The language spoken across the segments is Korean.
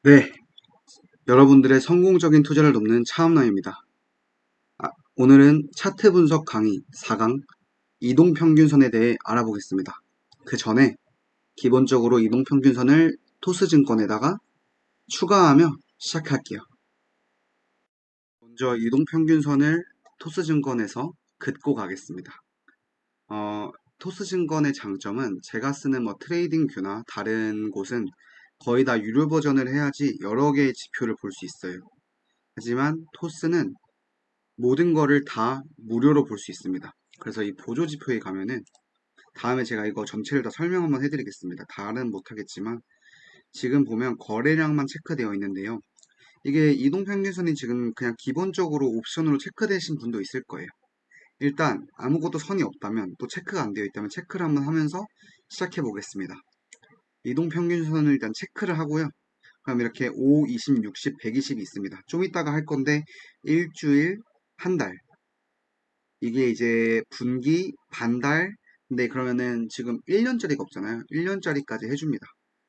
네, 여러분들의 성공적인 투자를 돕는 차업남입니다. 오늘은 차트 분석 강의 4강 이동평균선에 대해 알아보겠습니다. 그 전에 기본적으로 이동평균선을 토스증권에다가 추가하며 시작할게요. 먼저 이동평균선을 토스증권에서 긋고 가겠습니다. 토스증권의 장점은 제가 쓰는 트레이딩 뷰나 다른 곳은 거의 다 유료 버전을 해야지 여러 개의 지표를 볼 수 있어요. 하지만 토스는 모든 거를 다 무료로 볼 수 있습니다. 그래서 이 보조지표에 가면은 다음에 제가 이거 전체를 다 설명 한번 해드리겠습니다. 다는 못하겠지만 지금 보면 거래량만 체크되어 있는데요. 이게 이동평균선이 지금 그냥 기본적으로 옵션으로 체크되신 분도 있을 거예요. 일단 아무것도 선이 없다면 또 체크가 안 되어 있다면 체크를 한번 하면서 시작해 보겠습니다. 이동평균선을 일단 체크를 하고요. 그럼 이렇게 5, 20, 60, 120이 있습니다. 좀 이따가 할 건데 일주일, 한 달, 이게 이제 분기, 반달, 근데 그러면은 지금 1년짜리가 없잖아요. 1년짜리까지 해줍니다.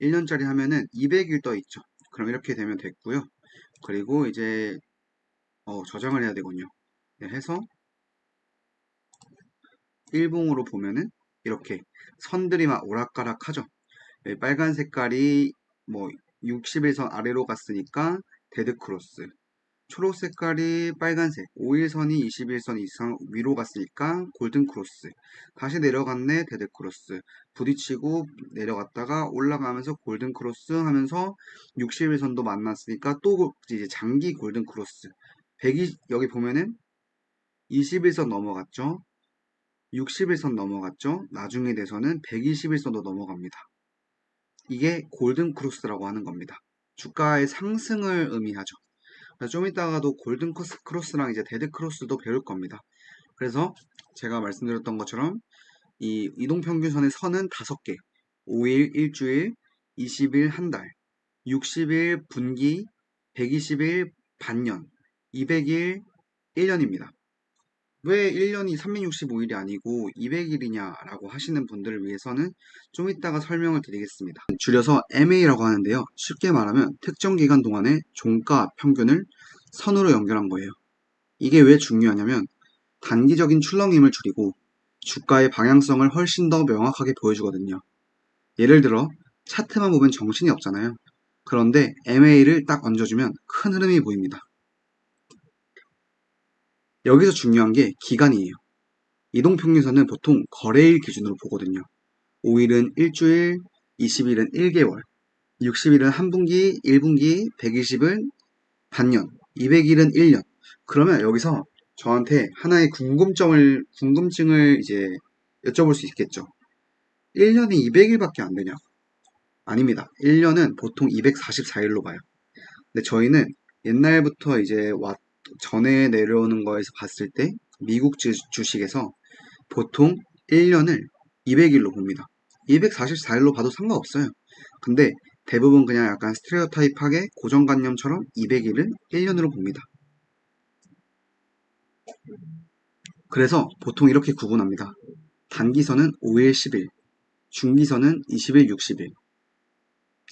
1년짜리 하면은 200일 떠 있죠. 그럼 이렇게 되면 됐고요. 그리고 이제 저장을 해야 되군요. 네, 해서 일봉으로 보면은 이렇게 선들이 막 오락가락 하죠. 네, 빨간 색깔이 뭐 60일선 아래로 갔으니까 데드크로스, 초록 색깔이 빨간색, 5일선이 21선 이상 위로 갔으니까 골든크로스, 다시 내려갔네 데드크로스, 부딪히고 내려갔다가 올라가면서 골든크로스 하면서 60일선도 만났으니까 또 이제 장기 골든크로스, 120, 여기 보면은 21선 넘어갔죠, 60일선 넘어갔죠, 나중에 돼서는 121선도 넘어갑니다. 이게 골든크로스라고 하는 겁니다. 주가의 상승을 의미하죠. 좀 이따가도 골든 크로스랑 이제 데드 크로스도 배울 겁니다. 그래서 제가 말씀드렸던 것처럼 이 이동평균선의 선은 5개, 5일, 일주일, 20일, 한 달, 60일, 분기, 120일, 반년, 200일, 1년입니다. 왜 1년이 365일이 아니고 200일이냐라고 하시는 분들을 위해서는 좀 이따가 설명을 드리겠습니다. 줄여서 MA라고 하는데요. 쉽게 말하면 특정 기간 동안의 종가 평균을 선으로 연결한 거예요. 이게 왜 중요하냐면 단기적인 출렁임을 줄이고 주가의 방향성을 훨씬 더 명확하게 보여주거든요. 예를 들어 차트만 보면 정신이 없잖아요. 그런데 MA를 딱 얹어주면 큰 흐름이 보입니다. 여기서 중요한 게 기간이에요. 이동평균선은 보통 거래일 기준으로 보거든요. 5일은 일주일, 20일은 1개월, 60일은 한 분기, 1분기, 120은 반년, 200일은 1년. 그러면 여기서 저한테 하나의 궁금증을 이제 여쭤볼 수 있겠죠. 1년에 200일밖에 안 되냐? 아닙니다. 1년은 보통 244일로 봐요. 근데 저희는 옛날부터 이제 전에 내려오는 거에서 봤을 때 미국 주식에서 보통 1년을 200일로 봅니다. 244일로 봐도 상관없어요. 근데 대부분 그냥 약간 스테레오타입하게 고정관념처럼 200일을 1년으로 봅니다. 그래서 보통 이렇게 구분합니다. 단기선은 5일, 10일, 중기선은 20일, 60일,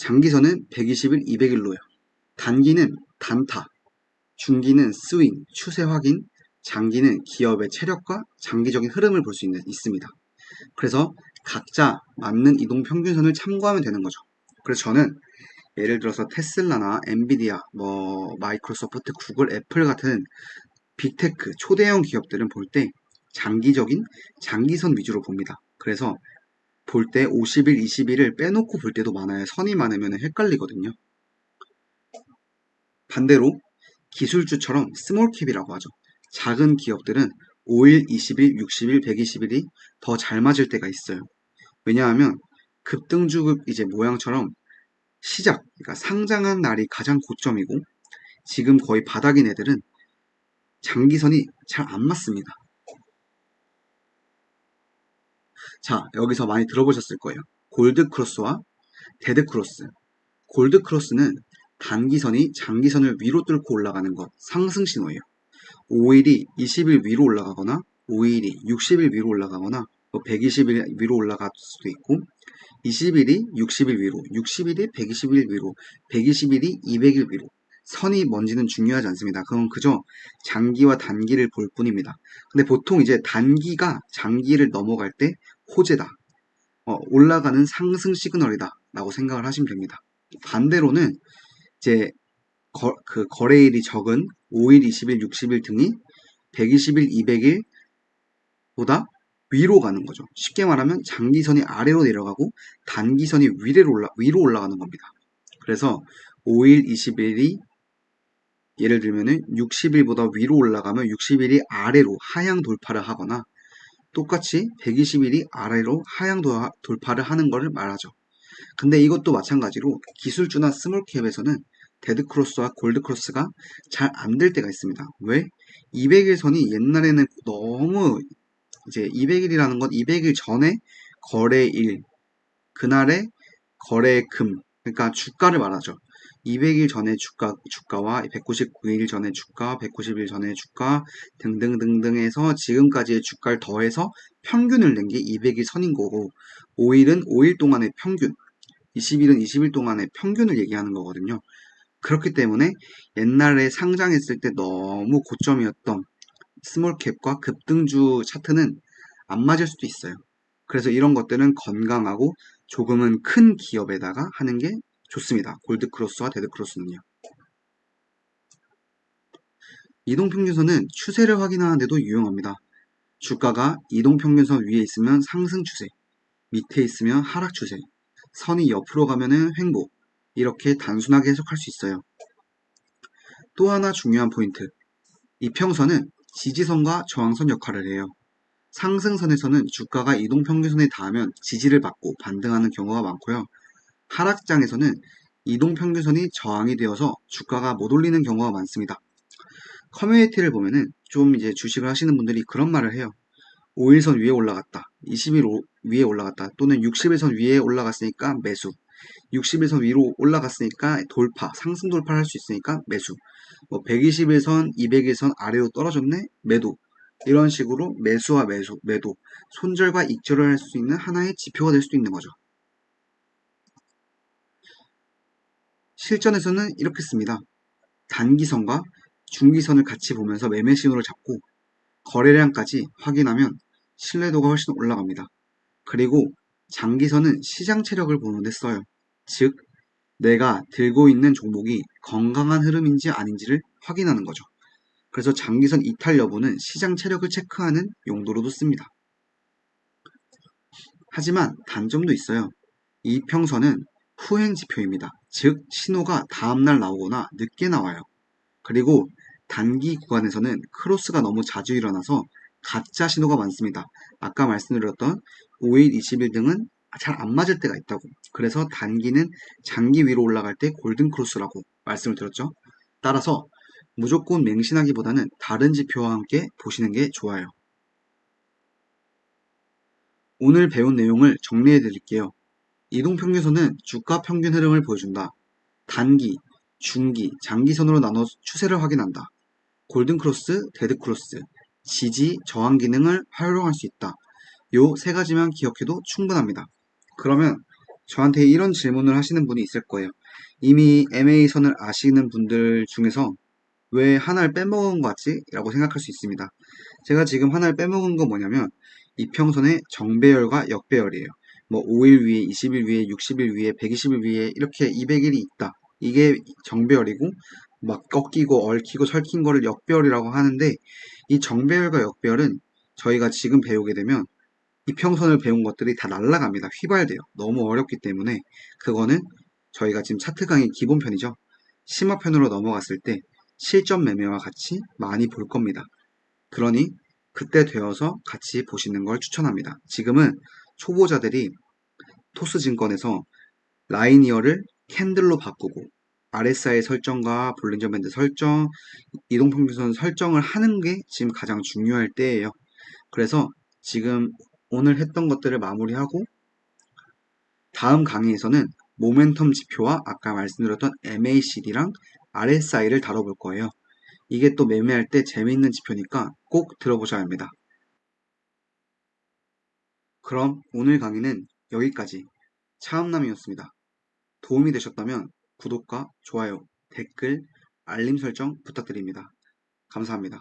장기선은 120일, 200일로요. 단기는 단타, 중기는 스윙, 추세 확인, 장기는 기업의 체력과 장기적인 흐름을 볼 수 있습니다. 그래서 각자 맞는 이동 평균선을 참고하면 되는 거죠. 그래서 저는 예를 들어서 테슬라나 엔비디아, 마이크로소프트, 구글, 애플 같은 빅테크, 초대형 기업들은 볼 때 장기적인 장기선 위주로 봅니다. 그래서 볼 때 50일, 20일을 빼놓고 볼 때도 많아요. 선이 많으면 헷갈리거든요. 반대로 기술주처럼 스몰캡이라고 하죠. 작은 기업들은 5일, 20일, 60일, 120일이 더 잘 맞을 때가 있어요. 왜냐하면 급등주 이제 모양처럼 그러니까 상장한 날이 가장 고점이고 지금 거의 바닥인 애들은 장기선이 잘 안 맞습니다. 자, 여기서 많이 들어보셨을 거예요. 골드크로스와 데드크로스. 골드크로스는 단기선이 장기선을 위로 뚫고 올라가는 것, 상승 신호예요. 5일이 20일 위로 올라가거나 5일이 60일 위로 올라가거나 120일 위로 올라갈 수도 있고 20일이 60일 위로, 60일이 120일 위로, 120일이 200일 위로. 선이 뭔지는 중요하지 않습니다. 그건 그저 장기와 단기를 볼 뿐입니다. 근데 보통 이제 단기가 장기를 넘어갈 때 호재다. 올라가는 상승 시그널이다. 라고 생각을 하시면 됩니다. 반대로는 이제 그 거래일이 적은 5일, 20일, 60일 등이 120일, 200일보다 위로 가는 거죠. 쉽게 말하면 장기선이 아래로 내려가고 단기선이 위로 올라가는 겁니다. 그래서 5일, 20일이 예를 들면은 60일보다 위로 올라가면 60일이 아래로 하향 돌파를 하거나 똑같이 120일이 아래로 하향 돌파를 하는 것을 말하죠. 근데 이것도 마찬가지로 기술주나 스몰캡에서는 데드크로스와 골드크로스가 잘 안 될 때가 있습니다. 왜? 200일 선이 옛날에는 너무 이제 200일이라는 건 200일 전에 거래일, 그날의 거래금, 그러니까 주가를 말하죠. 200일 전에 주가와 199일 전에 주가, 190일 전에 주가 등등등등 해서 지금까지의 주가를 더해서 평균을 낸 게 200일 선인 거고 5일은 5일 동안의 평균, 20일은 20일 동안의 평균을 얘기하는 거거든요. 그렇기 때문에 옛날에 상장했을 때 너무 고점이었던 스몰캡과 급등주 차트는 안 맞을 수도 있어요. 그래서 이런 것들은 건강하고 조금은 큰 기업에다가 하는 게 좋습니다. 골드크로스와 데드크로스는요. 이동평균선은 추세를 확인하는 데도 유용합니다. 주가가 이동평균선 위에 있으면 상승 추세, 밑에 있으면 하락 추세, 선이 옆으로 가면은 횡보, 이렇게 단순하게 해석할 수 있어요. 또 하나 중요한 포인트. 이평선은 지지선과 저항선 역할을 해요. 상승선에서는 주가가 이동평균선에 닿으면 지지를 받고 반등하는 경우가 많고요. 하락장에서는 이동평균선이 저항이 되어서 주가가 못 올리는 경우가 많습니다. 커뮤니티를 보면은 좀 이제 주식을 하시는 분들이 그런 말을 해요. 5일선 위에 올라갔다. 20일 위에 올라갔다. 또는 60일선 위에 올라갔으니까 매수. 60일선 위로 올라갔으니까 돌파, 상승 돌파를 할 수 있으니까 매수. 120일선, 200일선 아래로 떨어졌네? 매도. 이런 식으로 매수와 매도, 손절과 익절을 할 수 있는 하나의 지표가 될 수도 있는 거죠. 실전에서는 이렇게 씁니다. 단기선과 중기선을 같이 보면서 매매 신호를 잡고 거래량까지 확인하면 신뢰도가 훨씬 올라갑니다. 그리고 장기선은 시장 체력을 보는데 써요. 즉, 내가 들고 있는 종목이 건강한 흐름인지 아닌지를 확인하는 거죠. 그래서 장기선 이탈 여부는 시장 체력을 체크하는 용도로도 씁니다. 하지만 단점도 있어요. 이평선은 후행 지표입니다. 즉, 신호가 다음날 나오거나 늦게 나와요. 그리고 단기 구간에서는 크로스가 너무 자주 일어나서 가짜 신호가 많습니다. 아까 말씀드렸던 5일, 20일 등은 잘 안 맞을 때가 있다고. 그래서 단기는 장기 위로 올라갈 때 골든 크로스라고 말씀을 드렸죠. 따라서 무조건 맹신하기보다는 다른 지표와 함께 보시는 게 좋아요. 오늘 배운 내용을 정리해 드릴게요. 이동평균선은 주가 평균 흐름을 보여준다. 단기, 중기, 장기선으로 나눠 추세를 확인한다. 골든크로스, 데드크로스, 지지, 저항 기능을 활용할 수 있다. 요 세 가지만 기억해도 충분합니다. 그러면 저한테 이런 질문을 하시는 분이 있을 거예요. 이미 MA선을 아시는 분들 중에서 왜 하나를 빼먹은 것 같지? 라고 생각할 수 있습니다. 제가 지금 하나를 빼먹은 건 뭐냐면 이평선의 정배열과 역배열이에요. 5일 위에, 20일 위에, 60일 위에, 120일 위에 이렇게 200일이 있다. 이게 정배열이고 막 꺾이고 얽히고 설킨 거를 역배열이라고 하는데 이 정배열과 역배열은 저희가 지금 배우게 되면 이평선을 배운 것들이 다 날아갑니다. 휘발돼요. 너무 어렵기 때문에 그거는 저희가 지금 차트 강의 기본편이죠. 심화편으로 넘어갔을 때 실전 매매와 같이 많이 볼 겁니다. 그러니 그때 되어서 같이 보시는 걸 추천합니다. 지금은 초보자들이 토스증권에서 라이니어를 캔들로 바꾸고 RSI 설정과 볼린저 밴드 설정, 이동평균선 설정을 하는 게 지금 가장 중요할 때예요. 그래서 지금 오늘 했던 것들을 마무리하고 다음 강의에서는 모멘텀 지표와 아까 말씀드렸던 MACD랑 RSI를 다뤄볼 거예요. 이게 또 매매할 때 재미있는 지표니까 꼭 들어보셔야 합니다. 그럼 오늘 강의는 여기까지. 차음남이었습니다. 도움이 되셨다면 구독과 좋아요, 댓글, 알림 설정 부탁드립니다. 감사합니다.